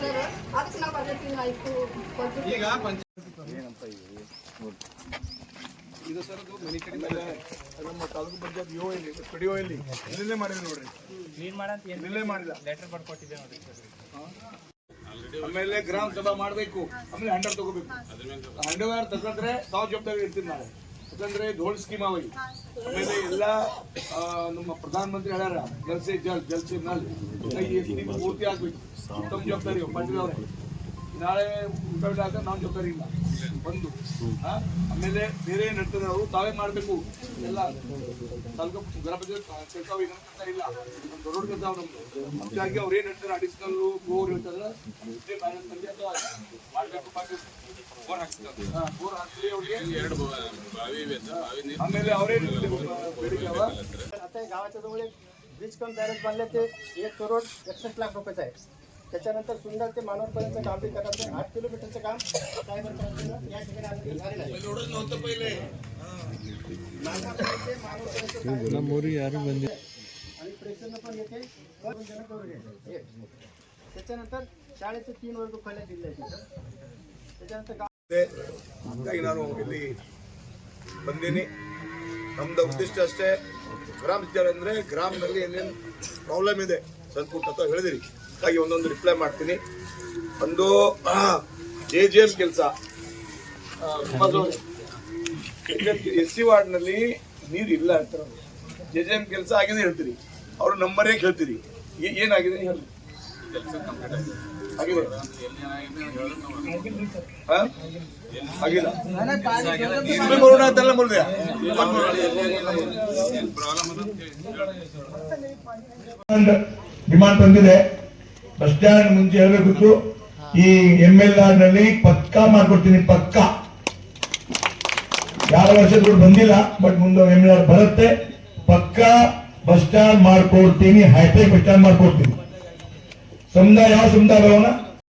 Sir ಅದಕ್ಕೆ ನಾವು ಬರ್ತೀವಿ ಆಯ್ತು ಈಗ ಇದು ಸರ್ ಅದು ಮನೆ ಕಡೆ ಮೇಲೆ ನಮ್ಮ ತಾಲೂಕು ಪಂಚಾಯತ್ ಯೋ ಇಲ್ಲಿ ಸ್ಟುಡಿಯೋ ಇಲ್ಲಿ ಇಲ್ಲೇ ಮಾಡಿದ್ವಿ ನೋಡ್ರಿ ಕ್ಲೀನ್ ಮಾಡಂತ ಇಲ್ಲೇ ಮಾಡಿದ ಲೆಟರ್ ಬರ್ಕೊಟ್ಟಿದ್ದೆ ನೋಡ್ರಿ ಆಮೇಲೆ ಗ್ರಾಮ ಸಭಾ ಮಾಡಬೇಕು ಆಮೇಲೆ ಹ್ಯಾಂಡರ್ ತಗೋಬೇಕು ಹ್ಯಾಂಡರ್ ತಗೊಂಡ್ರೆ ತಾವು ಜವಾಬ್ದಾರಿ ಇರ್ತೀವಿ ನಾವು ಯಾಕಂದ್ರೆ ಧೋಳ್ ಸ್ಕೀಮ್ ಅವಾಗಿ ಆಮೇಲೆ ಎಲ್ಲ ನಮ್ಮ ಪ್ರಧಾನ ಮಂತ್ರಿ ಹೇಳ್ಯಾರ ಜಲ್ ಸೇ ನಲ್ ಪೂರ್ತಿ ಆಗ್ಬೇಕು ತಮ್ಮ ಜವಾಬ್ದಾರಿ ಪಾಟೀಲ್ ಅವ್ರೆ ನಾಳೆ ಊಟ ನಾವು ಜವಾಬ್ದಾರಿ ಇಲ್ಲ ಒಂದು ಆಮೇಲೆ ಬೇರೆ ನಡ್ತಾರೆ ಅವರು ತಾವೇ ಮಾಡಬೇಕು ಎಲ್ಲ ತಾಲೂಕು ಗ್ರಾಮ ಪಂಚಾಯತ್ ಕೆಲಸ ಇಲ್ಲ ದೊಡ್ಡ ಕೆಲಸ ನಮ್ದು ಹಾಗಾಗಿ ಅವ್ರು ಏನು ಹೇಳ್ತಾರೆ ಅಡಿಷನಲ್ ಬೋರ್ ಹೇಳ್ತಾರಲ್ಲ ಮಾಡಬೇಕು ಬೋರ್ ಹಾಕ್ತಾರೆ ಬೋರ್ ಹಾಕ್ತೀವಿ ಅವ್ರಿಗೆ आमेले गावाच्या जवळ एक ब्रिज कम बॅरेज बांधले ते 1 करोड 61 लाख रुपयाचं आहे. त्याच्यानंतर सुंदर ते मानवपर्यंत डांबरीकरणाचं 8 किलोमीटरचं काम काय करतात या ठिकाणी झालेलं आहे. एवढंच नव्हतं पहिले मोरी यार बंदी आणि प्रेशरनं पण येते जनक वर्ग आहे. त्याच्यानंतर शाळेचे 3 वर्ग खोल्या दिले आहेत. त्याच्यानंतर ನಾನು ಇಲ್ಲಿ ಬಂದೀನಿ. ನಮ್ದು ಉದ್ದೇಶ ಅಷ್ಟೇ ಗ್ರಾಮ ವಿಚಾರ ಅಂದರೆ ಗ್ರಾಮದಲ್ಲಿ ಏನೇನು ಪ್ರಾಬ್ಲಮ್ ಇದೆ ಸ್ವಲ್ಪ ಪುಟ್ಟ ಹೇಳಿದಿರಿ ಹಾಗಾಗಿ ಒಂದೊಂದು ರಿಪ್ಲೈ ಮಾಡ್ತೀನಿ. ಒಂದು JJM ಕೆಲಸ SC ವಾರ್ಡ್ನಲ್ಲಿ ನೀರು ಇಲ್ಲ ಅಂತಾರೆ. JJM ಕೆಲಸ ಆಗಿದೆ ಹೇಳ್ತೀರಿ, ಅವ್ರ ನಂಬರೇ ಕೇಳ್ತೀರಿ, ಏನಾಗಿದೆ ಹೇಳಿ ಆಗಿದೆ ಆಗಿಲ್ಲ ಬರೋಣ ಅಂತೆಲ್ಲ ಬರೋದೇ ಡಿಮಾಂಡ್ ಬಂದಿದೆ. ಬಸ್ ಸ್ಟ್ಯಾಂಡ್ ಮುಂಚೆ ಹೇಳಬೇಕಿತ್ತು, ಈ MLR ನಲ್ಲಿ ಪಕ್ಕಾ ಮಾಡ್ಕೊಡ್ತೀನಿ. ಪಕ್ಕಾ ಯಾರ ವರ್ಷದ ಕೂಡ ಬಂದಿಲ್ಲ, ಬಟ್ ಮುಂದೆ MLR ಬರುತ್ತೆ. ಪಕ್ಕಾ ಬಸ್ ಸ್ಟ್ಯಾಂಡ್ ಮಾಡ್ಕೊಡ್ತೀನಿ, ಹೈಟೆಕ್ ಬಸ್ ಸ್ಟ್ಯಾಂಡ್ ಮಾಡ್ಕೊಡ್ತೀನಿ. ಸಮುದಾಯ ಯಾವ ಸಮುದಾಯ ಭವನ